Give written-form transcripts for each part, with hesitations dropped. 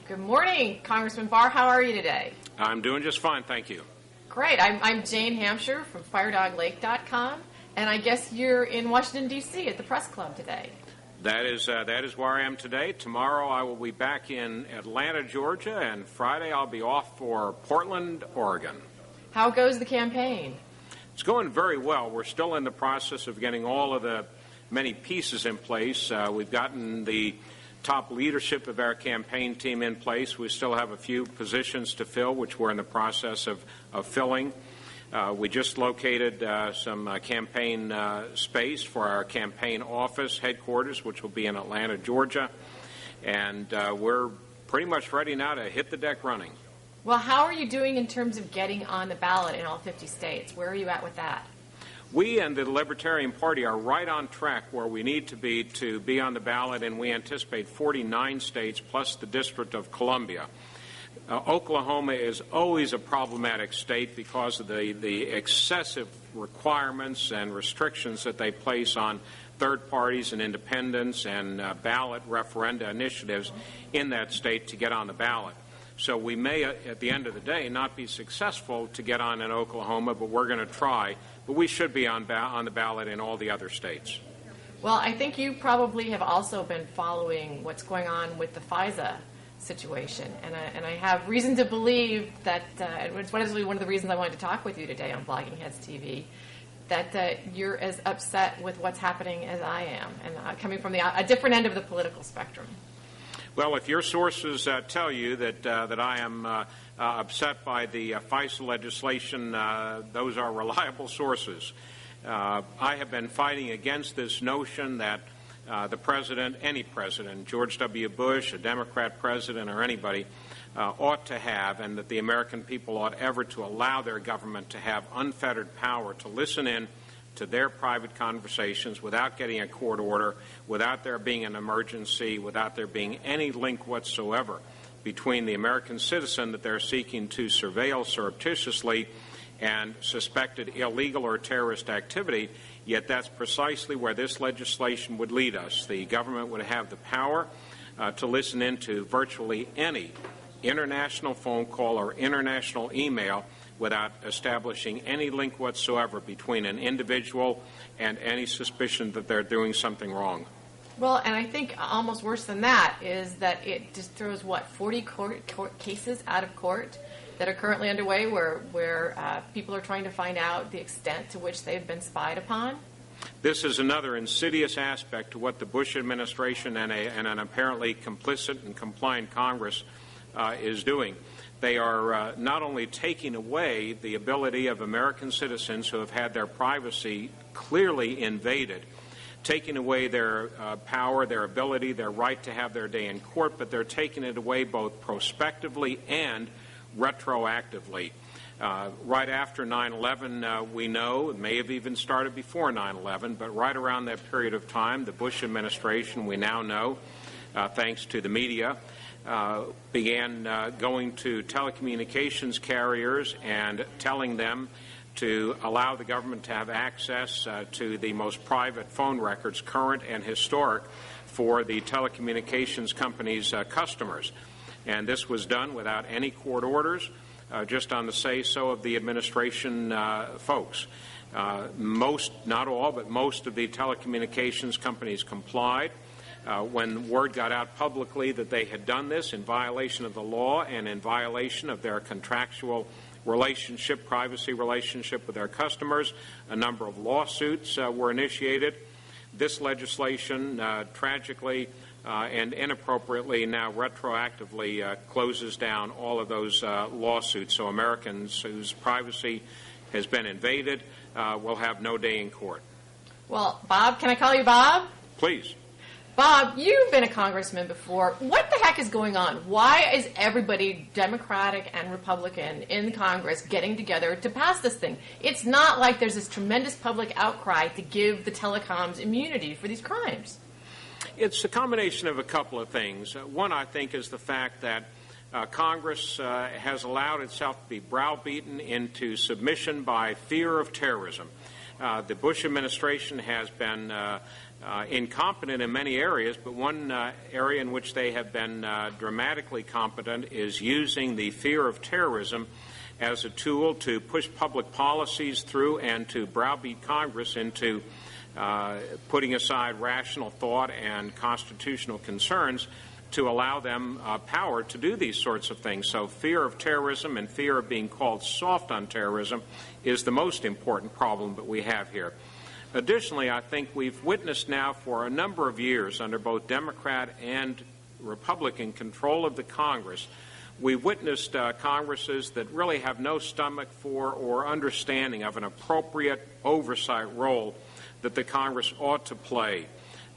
Good morning, Congressman Barr. How are you today? I'm doing just fine, thank you. Great. I'm Jane Hamsher from Firedoglake.com, and I guess you're in Washington, D.C. at the Press Club today. That is where I am today. Tomorrow I will be back in Atlanta, Georgia, and Friday I'll be off for Portland, Oregon. How goes the campaign? It's going very well. We're still in the process of getting all of the many pieces in place. We've gotten the top leadership of our campaign team in place. We still have a few positions to fill, which we're in the process of filling. We just located some campaign space for our campaign office headquarters, which will be in Atlanta, Georgia. And we're pretty much ready now to hit the deck running. Well, how are you doing in terms of getting on the ballot in all 50 states? Where are you at with that? We and the Libertarian Party are right on track where we need to be on the ballot, and we anticipate 49 states plus the District of Columbia. Oklahoma is always a problematic state because of the excessive requirements and restrictions that they place on third parties and independents and ballot referenda initiatives in that state to get on the ballot. So we may, at the end of the day, not be successful to get on in Oklahoma, but we're going to try. But we should be on the ballot in all the other states. Well, I think you probably have also been following what's going on with the FISA situation, and I have reason to believe that it's one of the reasons I wanted to talk with you today on Blogging Heads TV, that you're as upset with what's happening as I am, and coming from a different end of the political spectrum. Well, if your sources tell you that I am upset by the FISA legislation, those are reliable sources. I have been fighting against this notion that the president, any president, George W. Bush, a Democrat president, or anybody, ought to have, and that the American people ought ever to allow their government to have unfettered power to listen in to their private conversations without getting a court order, without there being an emergency, without there being any link whatsoever between the American citizen that they're seeking to surveil surreptitiously and suspected illegal or terrorist activity. Yet that's precisely where this legislation would lead us. The government would have the power to listen into virtually any international phone call or international email without establishing any link whatsoever between an individual and any suspicion that they're doing something wrong. Well, and I think almost worse than that is that it just throws, 40 court cases out of court that are currently underway where people are trying to find out the extent to which they've been spied upon? This is another insidious aspect to what the Bush administration and an apparently complicit and compliant Congress is doing. They are not only taking away the ability of American citizens who have had their privacy clearly invaded, taking away their power, their ability, their right to have their day in court, but they're taking it away both prospectively and retroactively. Right after 9/11, we know, it may have even started before 9/11, but right around that period of time, the Bush administration, we now know, thanks to the media, began going to telecommunications carriers and telling them to allow the government to have access to the most private phone records, current and historic, for the telecommunications companies' customers. And this was done without any court orders, just on the say-so of the administration folks. Most, not all, but most of the telecommunications companies complied. When word got out publicly that they had done this in violation of the law and in violation of their contractual relationship, privacy relationship with their customers, a number of lawsuits were initiated. This legislation, tragically and inappropriately, now retroactively closes down all of those lawsuits. So Americans whose privacy has been invaded will have no day in court. Well, Bob, can I call you Bob? Please. Bob, you've been a congressman before. What the heck is going on? Why is everybody, Democratic and Republican, in Congress getting together to pass this thing? It's not like there's this tremendous public outcry to give the telecoms immunity for these crimes. It's a combination of a couple of things. One, I think, is the fact that Congress has allowed itself to be browbeaten into submission by fear of terrorism. The Bush administration has been incompetent in many areas, but one area in which they have been dramatically competent is using the fear of terrorism as a tool to push public policies through and to browbeat Congress into putting aside rational thought and constitutional concerns to allow them power to do these sorts of things. So fear of terrorism and fear of being called soft on terrorism is the most important problem that we have here. Additionally, I think we've witnessed now for a number of years under both Democrat and Republican control of the Congress, we've witnessed Congresses that really have no stomach for or understanding of an appropriate oversight role that the Congress ought to play.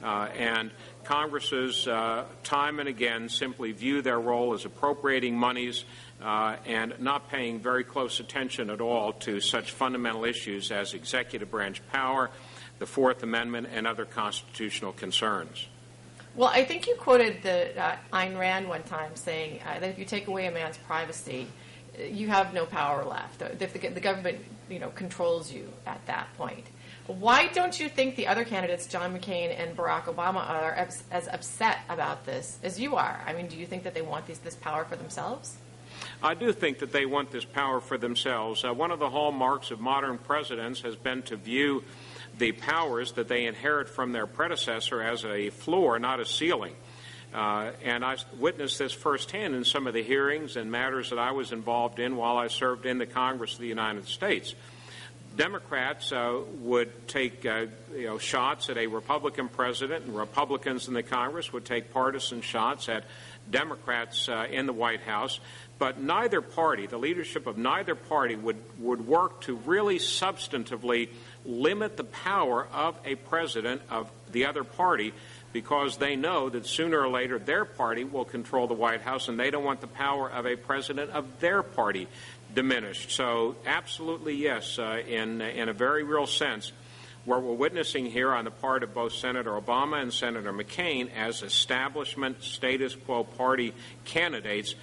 And Congresses, time and again, simply view their role as appropriating monies and not paying very close attention at all to such fundamental issues as executive branch power, the Fourth Amendment, and other constitutional concerns. Well, I think you quoted Ayn Rand one time saying that if you take away a man's privacy, you have no power left. If the government, controls you at that point. Why don't you think the other candidates, John McCain and Barack Obama, are as upset about this as you are? I mean, do you think that they want this power for themselves? I do think that they want this power for themselves. One of the hallmarks of modern presidents has been to view the powers that they inherit from their predecessor as a floor, not a ceiling. And I witnessed this firsthand in some of the hearings and matters that I was involved in while I served in the Congress of the United States. Democrats would take shots at a Republican president, and Republicans in the Congress would take partisan shots at Democrats in the White House. But neither party, the leadership of neither party, would work to really substantively limit the power of a president of the other party, because they know that sooner or later their party will control the White House, and they don't want the power of a president of their party diminished. So absolutely yes, in a very real sense, what we're witnessing here on the part of both Senator Obama and Senator McCain as establishment status quo party candidates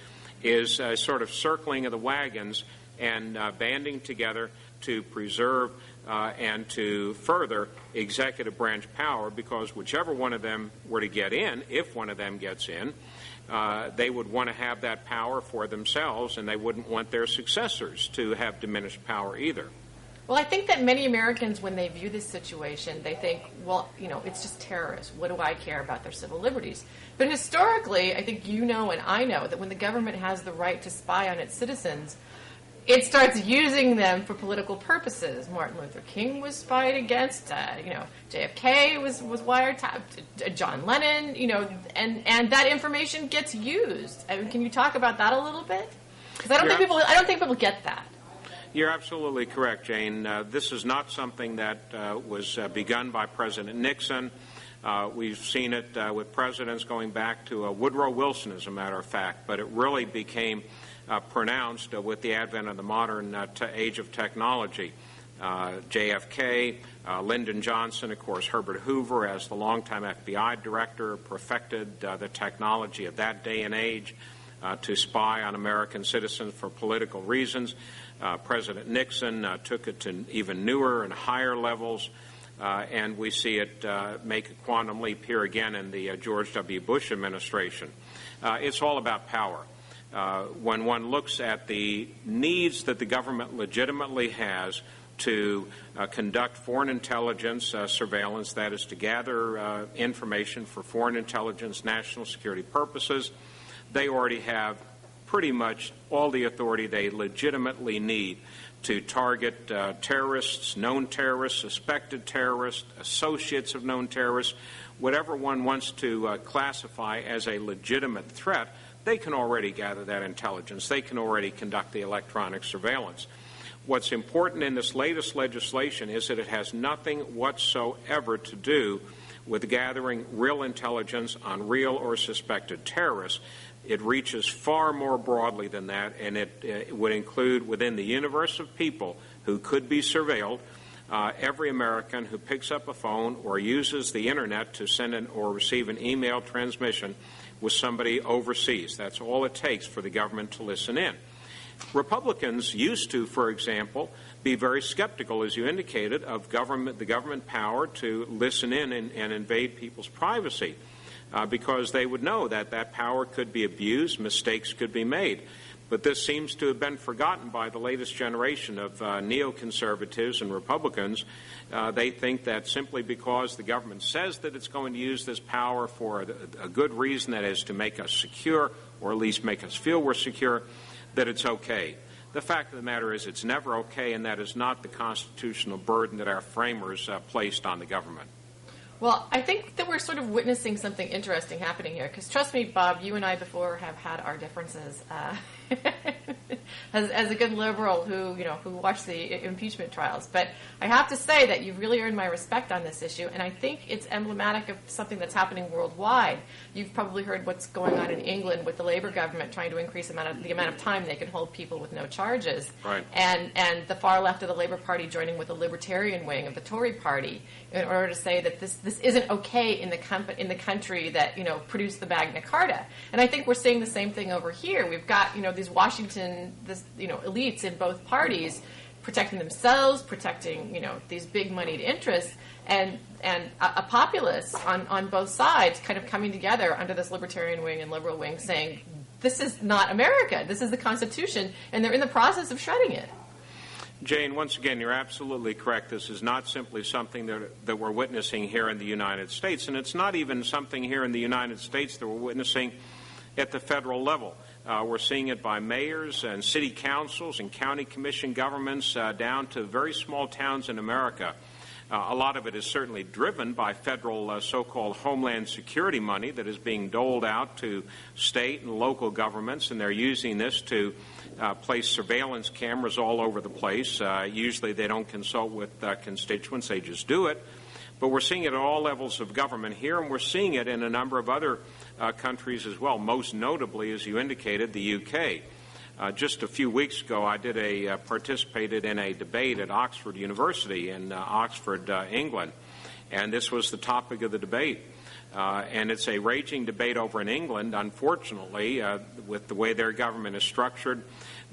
is a sort of circling of the wagons and banding together to preserve and to further executive branch power, because whichever one of them were to get in, if one of them gets in, they would want to have that power for themselves, and they wouldn't want their successors to have diminished power either. Well, I think that many Americans, when they view this situation, they think, well, it's just terrorists. What do I care about their civil liberties? But historically, I think you know and I know that when the government has the right to spy on its citizens, it starts using them for political purposes. Martin Luther King was spied against. JFK was wiretapped. John Lennon. And that information gets used. I mean, can you talk about that a little bit? Because I don't think people get that. You're absolutely correct, Jane. This is not something that was begun by President Nixon. We've seen it with presidents going back to Woodrow Wilson, as a matter of fact, but it really became pronounced with the advent of the modern age of technology. JFK, Lyndon Johnson, of course, Herbert Hoover, as the longtime FBI director, perfected the technology of that day and age to spy on American citizens for political reasons. President Nixon took it to even newer and higher levels, and we see it make a quantum leap here again in the George W. Bush administration. It's all about power. When one looks at the needs that the government legitimately has to conduct foreign intelligence surveillance, that is to gather information for foreign intelligence, national security purposes, they already have pretty much all the authority they legitimately need to target terrorists, known terrorists, suspected terrorists, associates of known terrorists, whatever one wants to classify as a legitimate threat. They can already gather that intelligence. They can already conduct the electronic surveillance. What's important in this latest legislation is that it has nothing whatsoever to do with gathering real intelligence on real or suspected terrorists. It reaches far more broadly than that, and it would include within the universe of people who could be surveilled every American who picks up a phone or uses the Internet to send or receive an email transmission with somebody overseas. That's all it takes for the government to listen in. Republicans used to, for example, be very skeptical, as you indicated, of the government power to listen in and invade people's privacy, because they would know that that power could be abused, mistakes could be made. But this seems to have been forgotten by the latest generation of neoconservatives and Republicans. They think that simply because the government says that it's going to use this power for a good reason, that is to make us secure, or at least make us feel we're secure, that it's okay. The fact of the matter is it's never okay, and that is not the constitutional burden that our framers placed on the government. Well, I think that we're sort of witnessing something interesting happening here, because trust me, Bob, you and I before have had our differences. As a good liberal who watched the impeachment trials, but I have to say that you've really earned my respect on this issue, and I think it's emblematic of something that's happening worldwide. You've probably heard what's going on in England with the Labour government trying to increase the amount of time they can hold people with no charges, right. And the far left of the Labour Party joining with the Libertarian wing of the Tory Party in order to say that this isn't okay in the country that produced the Magna Carta. And I think we're seeing the same thing over here. We've got these Washington elites in both parties protecting themselves, protecting these big moneyed interests, and a populace on both sides kind of coming together under this libertarian wing and liberal wing saying this is not America, this is the Constitution, and they're in the process of shredding it. Jane, once again, you're absolutely correct. This is not simply something that we're witnessing here in the United States, and it's not even something here in the United States that we're witnessing at the federal level. We're seeing it by mayors and city councils and county commission governments down to very small towns in America. A lot of it is certainly driven by federal so-called homeland security money that is being doled out to state and local governments, and they're using this to place surveillance cameras all over the place. Usually they don't consult with constituents, they just do it. But we're seeing it at all levels of government here, and we're seeing it in a number of other countries as well, most notably, as you indicated, the UK. Just a few weeks ago, I participated in a debate at Oxford University in Oxford, England, and this was the topic of the debate. And it's a raging debate over in England. Unfortunately, with the way their government is structured,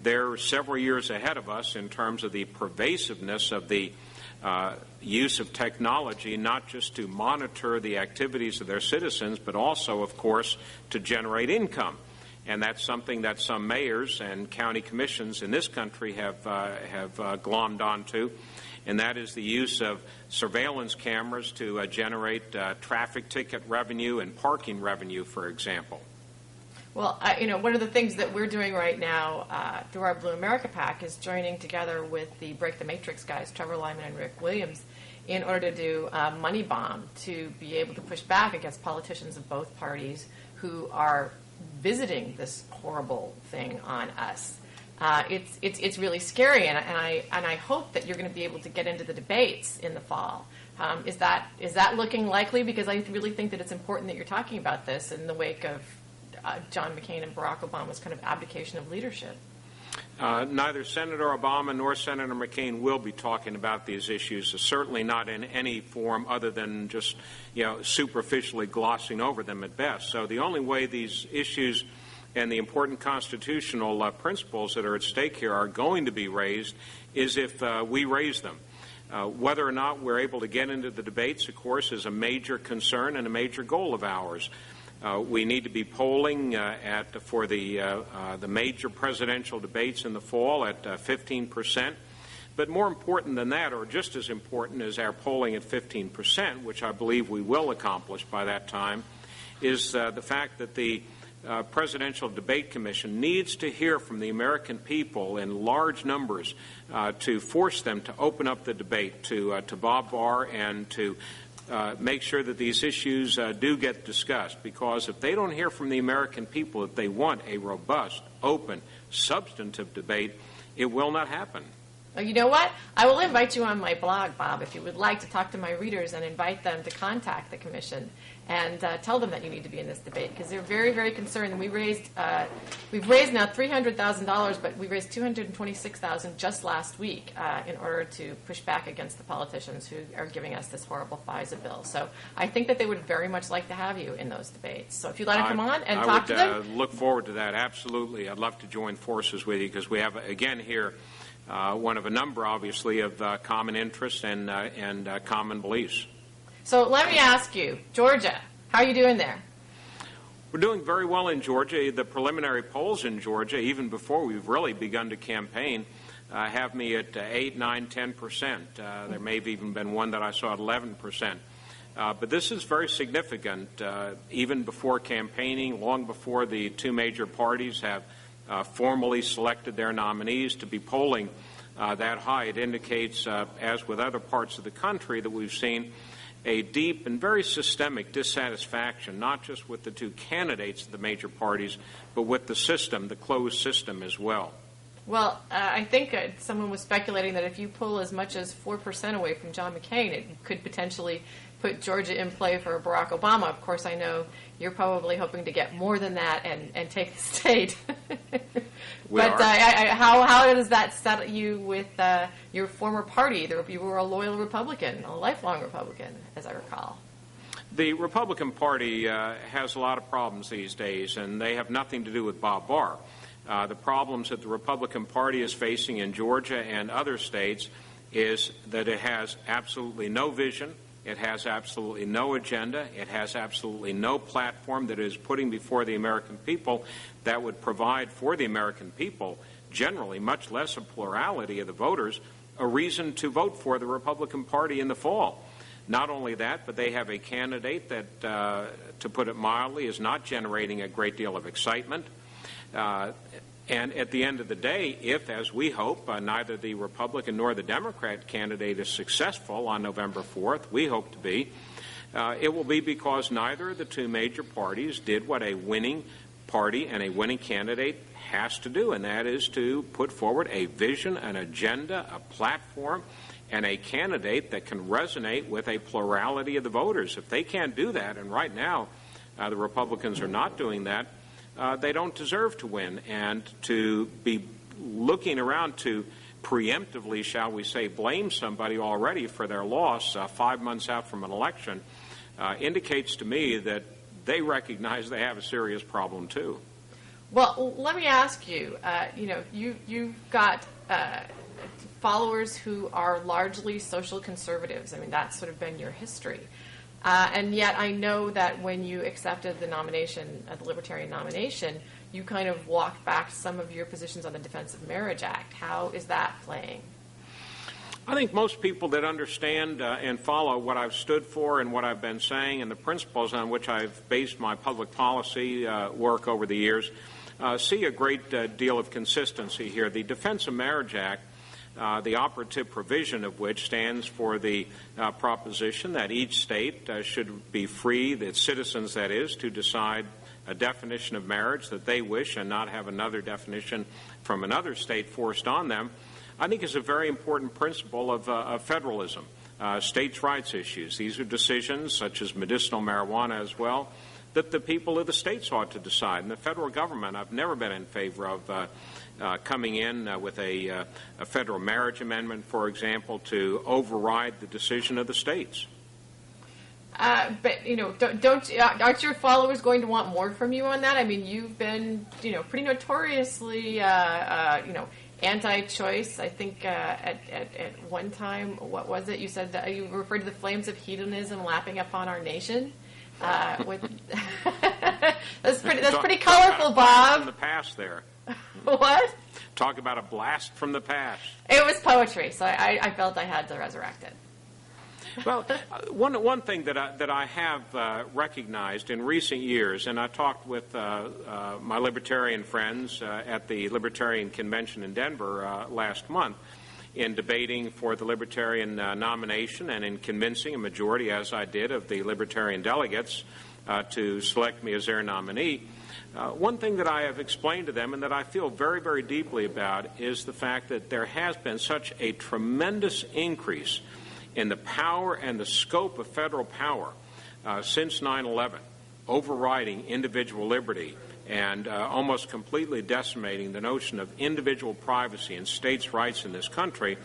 they're several years ahead of us in terms of the pervasiveness of the use of technology, not just to monitor the activities of their citizens, but also, of course, to generate income. And that's something that some mayors and county commissions in this country have glommed onto, and that is the use of surveillance cameras to generate traffic ticket revenue and parking revenue, for example. Well, one of the things that we're doing right now through our Blue America PAC is joining together with the Break the Matrix guys, Trevor Lyman and Rick Williams, in order to do a money bomb to be able to push back against politicians of both parties who are visiting this horrible thing on us. It's really scary, and I hope that you're going to be able to get into the debates in the fall. Is that looking likely? Because I really think that it's important that you're talking about this in the wake of John McCain and Barack Obama's kind of abdication of leadership. Neither Senator Obama nor Senator McCain will be talking about these issues, certainly not in any form other than just superficially glossing over them at best. So the only way these issues and the important constitutional principles that are at stake here are going to be raised is if we raise them. Whether or not we're able to get into the debates, of course, is a major concern and a major goal of ours. We need to be polling for the major presidential debates in the fall at 15%. But more important than that, or just as important as our polling at 15%, which I believe we will accomplish by that time, is the fact that the Presidential Debate Commission needs to hear from the American people in large numbers to force them to open up the debate to Bob Barr and to make sure that these issues do get discussed, because if they don't hear from the American people that they want a robust, open, substantive debate, it will not happen. Oh, you know what? I will invite you on my blog, Bob, if you would like to talk to my readers and invite them to contact the commission and tell them that you need to be in this debate, because they're very, very concerned. And we've raised now $300,000, but we raised $226,000 just last week in order to push back against the politicians who are giving us this horrible FISA bill. So I think that they would very much like to have you in those debates. So if you'd like to come on and talk to them. I would look forward to that, absolutely. I'd love to join forces with you, because we have, again, here one of a number, obviously, of common interests and common beliefs. So let me ask you, Georgia, how are you doing there? We're doing very well in Georgia. The preliminary polls in Georgia, even before we've really begun to campaign, have me at 8, 9, 10%. There may have even been one that I saw at 11%. But this is very significant. Even before campaigning, long before the two major parties have formally selected their nominees to be polling that high, it indicates, as with other parts of the country, that we've seen a deep and very systemic dissatisfaction, not just with the two candidates of the major parties, but with the system, the closed system as well. Well, I think someone was speculating that if you pull as much as 4% away from John McCain, it could potentially put Georgia in play for Barack Obama. Of course, I know you're probably hoping to get more than that and take the state. But how does that set you with your former party? You were a loyal Republican, a lifelong Republican, as I recall. The Republican Party has a lot of problems these days, and they have nothing to do with Bob Barr. The problems that the Republican Party is facing in Georgia and other states is that it has absolutely no vision, it has absolutely no agenda, it has absolutely no platform that it is putting before the American people that would provide for the American people, generally, much less a plurality of the voters, a reason to vote for the Republican Party in the fall. Not only that, but they have a candidate that, to put it mildly, is not generating a great deal of excitement. And at the end of the day, if, as we hope, neither the Republican nor the Democrat candidate is successful on November 4th, we hope to be, it will be because neither of the two major parties did what a winning party and a winning candidate has to do, and that is to put forward a vision, an agenda, a platform, and a candidate that can resonate with a plurality of the voters. If they can't do that, and right now the Republicans are not doing that, they don't deserve to win. And to be looking around to preemptively, shall we say, blame somebody already for their loss 5 months out from an election indicates to me that they recognize they have a serious problem too. Well, let me ask you, you've got followers who are largely social conservatives. I mean, that's sort of been your history. And yet I know that when you accepted the nomination, the Libertarian nomination, you kind of walked back some of your positions on the Defense of Marriage Act. How is that playing? I think most people that understand and follow what I've stood for and what I've been saying and the principles on which I've based my public policy work over the years see a great deal of consistency here. The Defense of Marriage Act, the operative provision of which stands for the proposition that each state should be free, its citizens that is, to decide a definition of marriage that they wish and not have another definition from another state forced on them, I think is a very important principle of federalism. States' rights issues. These are decisions, such as medicinal marijuana as well, that the people of the states ought to decide. And the federal government, I've never been in favor of coming in with a federal marriage amendment, for example, to override the decision of the states. But aren't your followers going to want more from you on that? I mean, you've been pretty notoriously anti-choice. I think at one time, what was it? You said that you referred to the flames of hedonism lapping upon our nation. That's pretty colorful, Bob. From the past there. What? Talk about a blast from the past. It was poetry, so I felt I had to resurrect it. Well, one thing that I have recognized in recent years, and I talked with my libertarian friends at the Libertarian Convention in Denver last month in debating for the Libertarian nomination and in convincing a majority, as I did, of the Libertarian delegates to select me as their nominee. One thing that I have explained to them and that I feel very, very deeply about is the fact that there has been such a tremendous increase in the power and the scope of federal power since 9/11, overriding individual liberty and almost completely decimating the notion of individual privacy and states' rights in this country,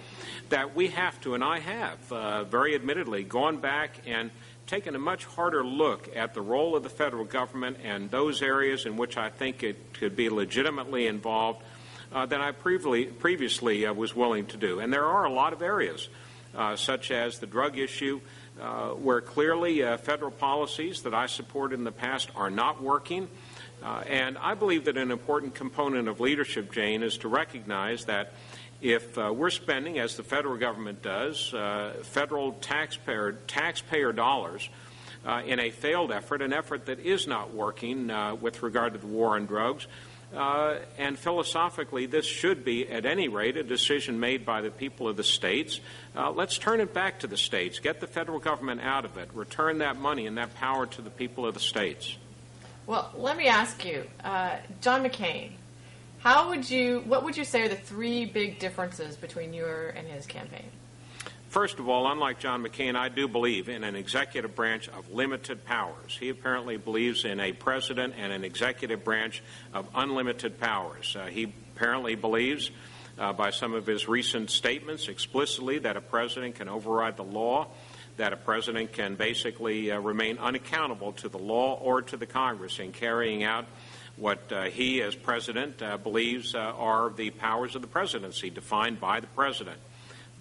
that we have to, and I have, very admittedly, gone back and taken a much harder look at the role of the federal government and those areas in which I think it could be legitimately involved than I previously was willing to do. And there are a lot of areas, such as the drug issue, where clearly federal policies that I supported in the past are not working. And I believe that an important component of leadership, Jane, is to recognize that if we're spending, as the federal government does, federal taxpayer dollars in a failed effort, an effort that is not working with regard to the war on drugs, and philosophically this should be, at any rate, a decision made by the people of the states. Let's turn it back to the states, get the federal government out of it, return that money and that power to the people of the states. Well, let me ask you, John McCain, what would you say are the three big differences between your and his campaign? First of all, unlike John McCain, I do believe in an executive branch of limited powers. He apparently believes in a president and an executive branch of unlimited powers. He apparently believes, by some of his recent statements explicitly, that a president can override the law, that a president can basically remain unaccountable to the law or to the Congress in carrying out what he, as president, believes are the powers of the presidency defined by the president.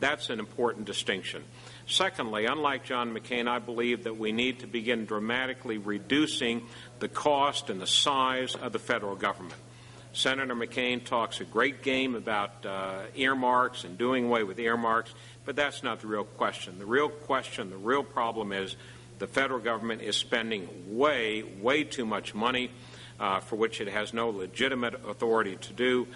That's an important distinction. Secondly, unlike John McCain, I believe that we need to begin dramatically reducing the cost and the size of the federal government. Senator McCain talks a great game about earmarks and doing away with earmarks, but that's not the real question. The real question, the real problem is the federal government is spending way, way too much money for which it has no legitimate authority to do.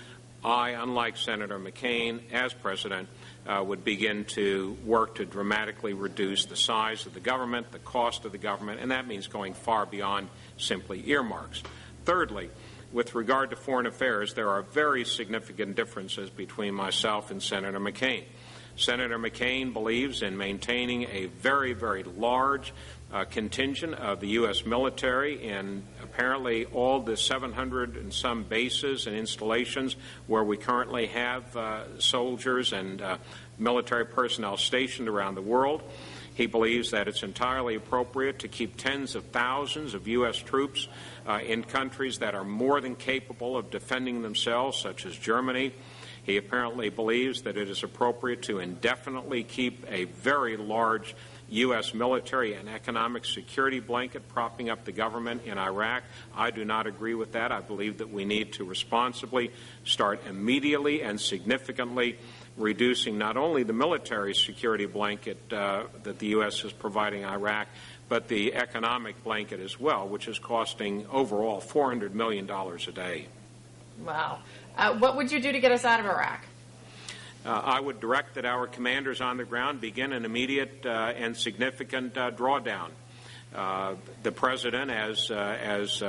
I, unlike Senator McCain, as president, would begin to work to dramatically reduce the size of the government, the cost of the government, and that means going far beyond simply earmarks. Thirdly, with regard to foreign affairs, there are very significant differences between myself and Senator McCain. Senator McCain believes in maintaining a very, very large contingent of the U.S. military in apparently all the 700 and some bases and installations where we currently have soldiers and military personnel stationed around the world. He believes that it's entirely appropriate to keep tens of thousands of U.S. troops in countries that are more than capable of defending themselves, such as Germany. He apparently believes that it is appropriate to indefinitely keep a very large U.S. military and economic security blanket propping up the government in Iraq. I do not agree with that. I believe that we need to responsibly start immediately and significantly reducing not only the military security blanket that the U.S. is providing Iraq, but the economic blanket as well, which is costing overall $400 million a day. Wow. What would you do to get us out of Iraq? I would direct that our commanders on the ground begin an immediate and significant drawdown. The president, as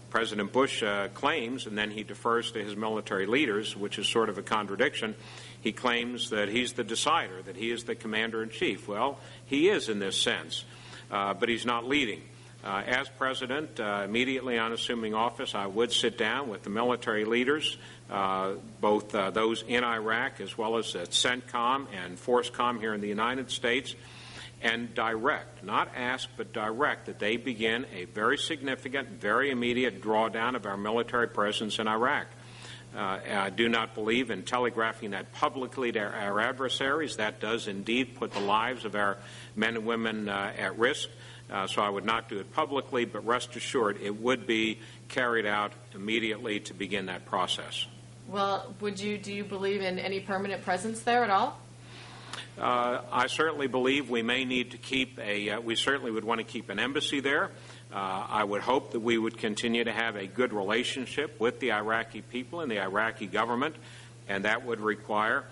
President Bush claims, and then he defers to his military leaders, which is sort of a contradiction, he claims that he's the decider, that he is the commander-in-chief. Well, he is in this sense, but he's not leading. As president, immediately on assuming office, I would sit down with the military leaders, both those in Iraq as well as at CENTCOM and FORCECOM here in the United States, and direct, not ask, but direct that they begin a very significant, very immediate drawdown of our military presence in Iraq. I do not believe in telegraphing that publicly to our adversaries. That does indeed put the lives of our men and women at risk. So I would not do it publicly, but rest assured it would be carried out immediately to begin that process. Well, do you believe in any permanent presence there at all? I certainly believe we may need to keep we certainly would want to keep an embassy there. I would hope that we would continue to have a good relationship with the Iraqi people and the Iraqi government, and that would require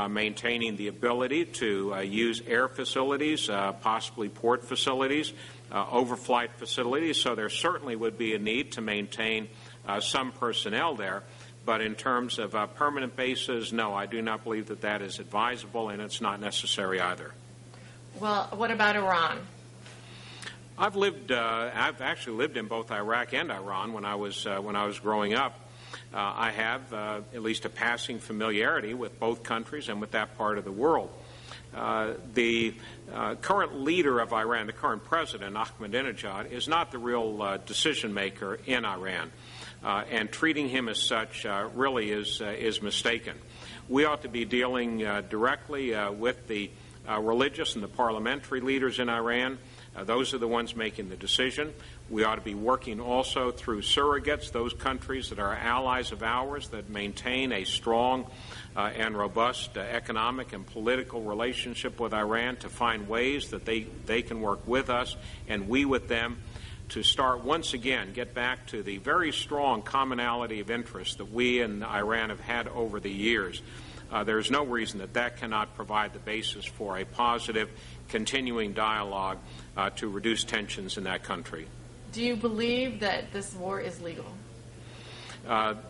maintaining the ability to use air facilities, possibly port facilities, overflight facilities. So there certainly would be a need to maintain some personnel there. But in terms of permanent bases, no, I do not believe that that is advisable, and it's not necessary either. Well, what about Iran? I've actually lived in both Iraq and Iran when I was growing up. I have at least a passing familiarity with both countries and with that part of the world. The current leader of Iran, the current president, Ahmadinejad, is not the real decision maker in Iran, and treating him as such really is mistaken. We ought to be dealing directly with the religious and the parliamentary leaders in Iran. Those are the ones making the decision. We ought to be working also through surrogates, those countries that are allies of ours that maintain a strong and robust economic and political relationship with Iran, to find ways that they can work with us and we with them to start once again, get back to the very strong commonality of interest that we and Iran have had over the years. There's no reason that cannot provide the basis for a positive, continuing dialogue to reduce tensions in that country. Do you believe that this war is legal?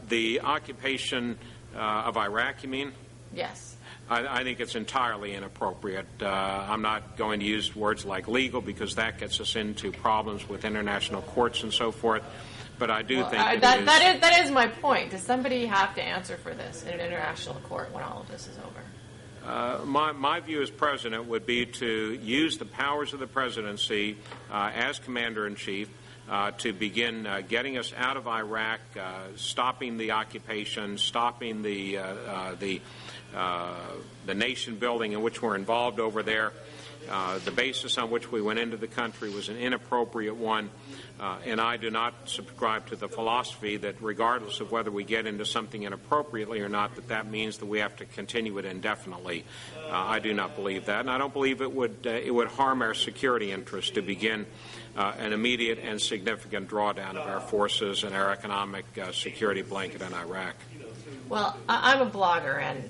The occupation of Iraq, you mean? Yes. I think it's entirely inappropriate. I'm not going to use words like legal, because that gets us into problems with international courts and so forth. But I do think that is my point. Does somebody have to answer for this in an international court when all of this is over? My view as president would be to use the powers of the presidency as commander-in-chief to begin getting us out of Iraq, stopping the occupation, stopping the nation building in which we're involved over there. The basis on which we went into the country was an inappropriate one, and I do not subscribe to the philosophy that regardless of whether we get into something inappropriately or not, that means that we have to continue it indefinitely. I do not believe that, and I don't believe it would harm our security interests to begin an immediate and significant drawdown of our forces and our economic security blanket in Iraq. Well, I'm a blogger, and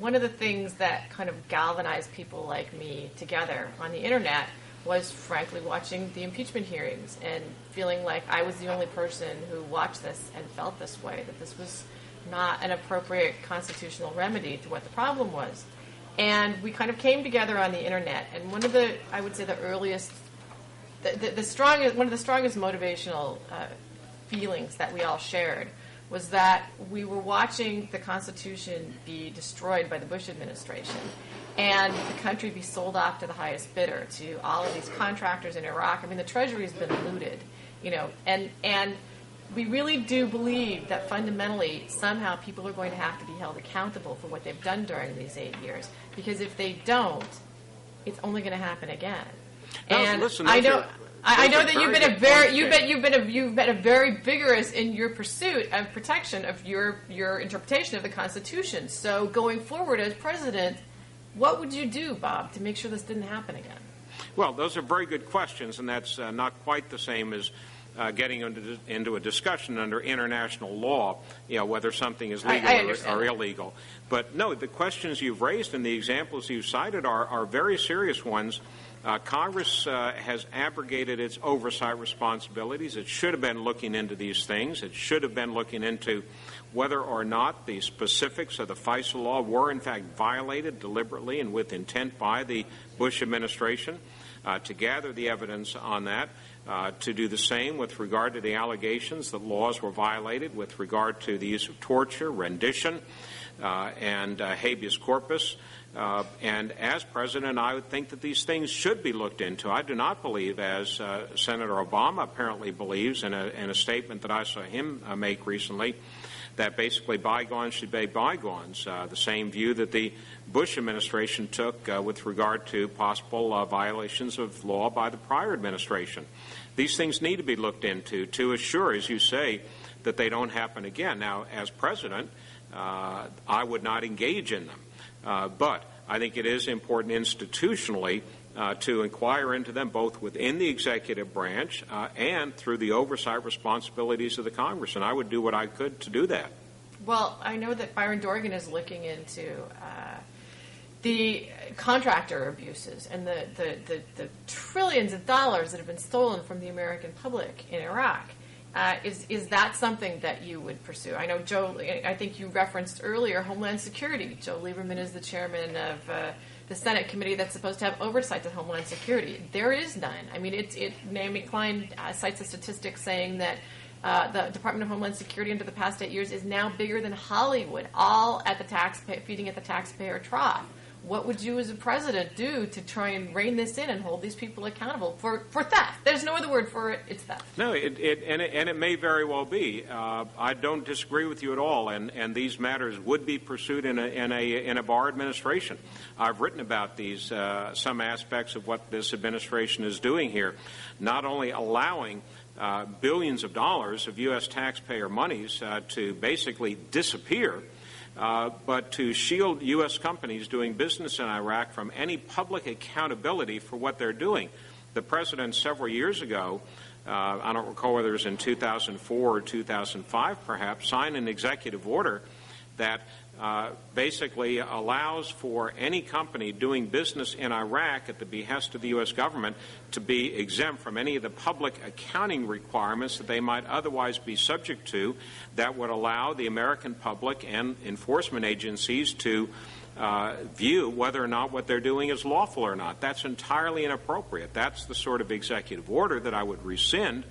one of the things that kind of galvanized people like me together on the internet was, frankly, watching the impeachment hearings and feeling like I was the only person who watched this and felt this way, that this was not an appropriate constitutional remedy to what the problem was. And we kind of came together on the internet, and one of the, I would say, the earliest, the strongest, one of the strongest motivational feelings that we all shared was that we were watching the Constitution be destroyed by the Bush administration and the country be sold off to the highest bidder, to all of these contractors in Iraq. I mean, the Treasury's been looted, and we really do believe that fundamentally somehow people are going to have to be held accountable for what they've done during these 8 years, because if they don't, it's only going to happen again. And listen, I know that you've been a very vigorous in your pursuit of protection of your interpretation of the Constitution. So going forward as president, what would you do, Bob, to make sure this didn't happen again? Well, those are very good questions, and that's not quite the same as getting into a discussion under international law, whether something is legal or illegal. But no, the questions you've raised and the examples you've cited are very serious ones. Congress has abrogated its oversight responsibilities. It should have been looking into these things. It should have been looking into whether or not the specifics of the FISA law were in fact violated deliberately and with intent by the Bush administration, to gather the evidence on that, to do the same with regard to the allegations that laws were violated with regard to the use of torture, rendition, and habeas corpus. And as president, I would think that these things should be looked into. I do not believe, as Senator Obama apparently believes in a statement that I saw him make recently, that basically bygones should be bygones, the same view that the Bush administration took with regard to possible violations of law by the prior administration. These things need to be looked into to assure, as you say, that they don't happen again. Now, as president, I would not engage in them. But I think it is important institutionally to inquire into them both within the executive branch and through the oversight responsibilities of the Congress. And I would do what I could to do that. Well, I know that Byron Dorgan is looking into the contractor abuses and the trillions of dollars that have been stolen from the American public in Iraq. Is that something that you would pursue? I know, Joe, I think you referenced earlier Homeland Security. Joe Lieberman is the chairman of the Senate committee that's supposed to have oversight to Homeland Security. There is none. I mean, Naomi Klein cites a statistic saying that the Department of Homeland Security over the past 8 years is now bigger than Hollywood, all at the feeding at the taxpayer trough. What would you as a president do to try and rein this in and hold these people accountable for theft? There's no other word for it. It's theft. No, and it may very well be. I don't disagree with you at all, and these matters would be pursued in a Barr administration. I've written about these some aspects of what this administration is doing here, not only allowing billions of dollars of U.S. taxpayer monies to basically disappear, but to shield U.S. companies doing business in Iraq from any public accountability for what they're doing. The president several years ago, I don't recall whether it was in 2004 or 2005 perhaps, signed an executive order that basically allows for any company doing business in Iraq at the behest of the U.S. government to be exempt from any of the public accounting requirements that they might otherwise be subject to that would allow the American public and enforcement agencies to view whether or not what they're doing is lawful or not. That's entirely inappropriate. That's the sort of executive order that I would rescind.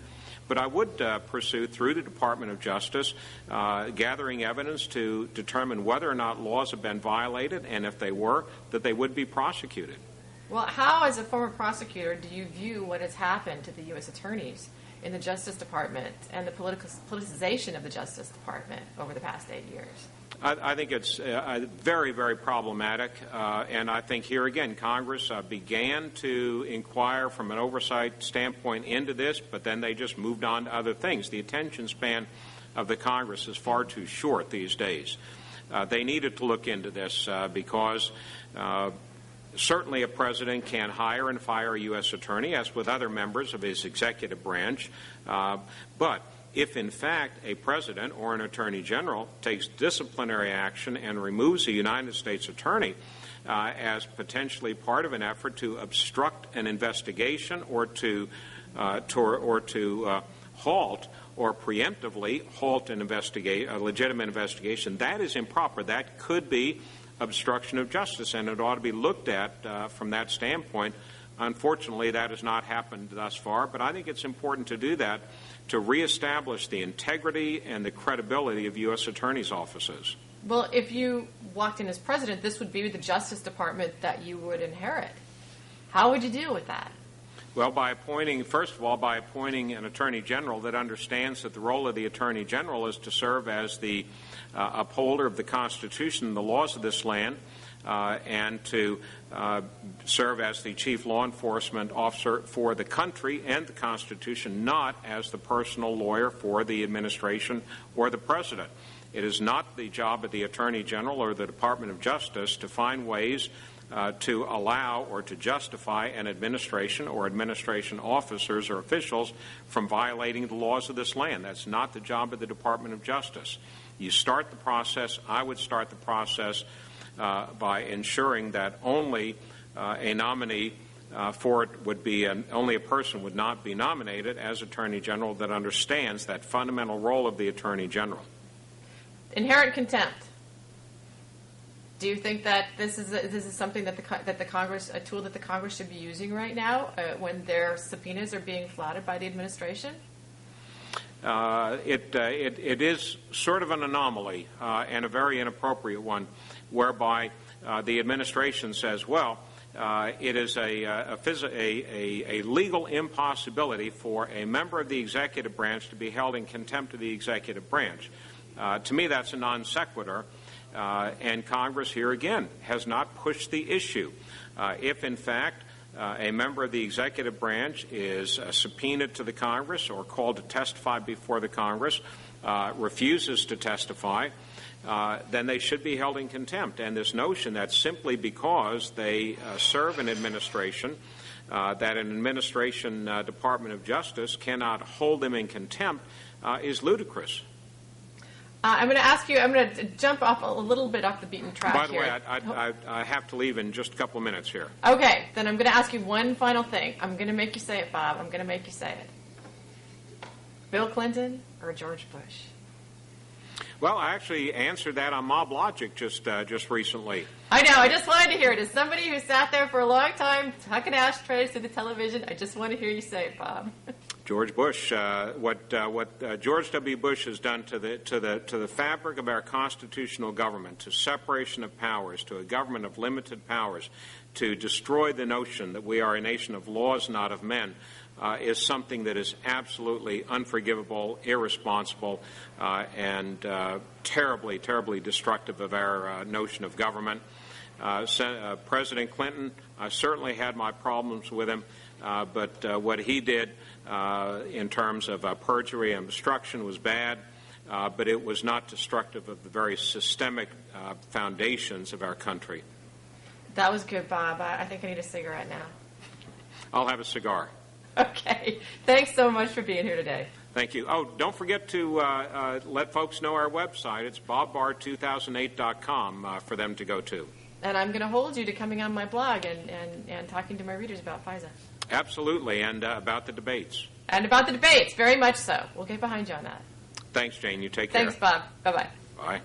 But I would pursue through the Department of Justice gathering evidence to determine whether or not laws have been violated, and if they were, that they would be prosecuted. Well, how, as a former prosecutor, do you view what has happened to the U.S. attorneys in the Justice Department and the politicization of the Justice Department over the past 8 years? I think it's very, very problematic, and I think here again Congress began to inquire from an oversight standpoint into this, but then they just moved on to other things. The attention span of the Congress is far too short these days. They needed to look into this because certainly a president can hire and fire a U.S. attorney, as with other members of his executive branch, but if, in fact, a president or an attorney general takes disciplinary action and removes a United States attorney as potentially part of an effort to obstruct an investigation or to halt or preemptively halt a legitimate investigation, that is improper. That could be obstruction of justice, and it ought to be looked at from that standpoint. Unfortunately, that has not happened thus far, but I think it's important to do that to reestablish the integrity and the credibility of U.S. attorneys' offices. Well, if you walked in as president, this would be the Justice Department that you would inherit. How would you deal with that? Well, first of all, by appointing an attorney general that understands that the role of the attorney general is to serve as the upholder of the Constitution and the laws of this land, and to serve as the chief law enforcement officer for the country and the Constitution, not as the personal lawyer for the administration or the president. It is not the job of the Attorney General or the Department of Justice to find ways to allow or to justify an administration or administration officers or officials from violating the laws of this land. That's not the job of the Department of Justice. You start the process, I would start the process by ensuring that only a nominee for it would be only a person would not be nominated as Attorney General that understands that fundamental role of the Attorney General. Inherent contempt. Do you think that this is something that the Congress, a tool that the Congress should be using right now when their subpoenas are being flouted by the administration? It is sort of an anomaly and a very inappropriate one, whereby the administration says, well, it is a legal impossibility for a member of the executive branch to be held in contempt of the executive branch. To me, that's a non sequitur, and Congress here again has not pushed the issue. If, in fact, a member of the executive branch is subpoenaed to the Congress or called to testify before the Congress, refuses to testify, then they should be held in contempt. And this notion that simply because they serve an administration, that an administration Department of Justice cannot hold them in contempt is ludicrous. I'm going to jump off a little bit off the beaten track here. By the way, I have to leave in just a couple of minutes here. Okay, then I'm going to ask you one final thing. I'm going to make you say it, Bob. I'm going to make you say it. Bill Clinton or George Bush? Well, I actually answered that on Mob Logic just recently. I know. I just wanted to hear it. As somebody who sat there for a long time, tucking ashtrays to the television, I just want to hear you say it, Bob. George Bush. What George W. Bush has done to the fabric of our constitutional government, to separation of powers, to a government of limited powers, to destroy the notion that we are a nation of laws, not of men, is something that is absolutely unforgivable, irresponsible, and terribly, terribly destructive of our notion of government. President Clinton, I certainly had my problems with him, but what he did in terms of perjury and obstruction was bad, but it was not destructive of the very systemic foundations of our country. That was good, Bob. I think I need a cigarette now. I'll have a cigar. Okay. Thanks so much for being here today. Thank you. Oh, don't forget to let folks know our website. It's bobbarr2008.com for them to go to. And I'm going to hold you to coming on my blog and talking to my readers about FISA. Absolutely, and about the debates. And about the debates, very much so. We'll get behind you on that. Thanks, Jane. You take care. Thanks, Bob. Bye-bye. Bye.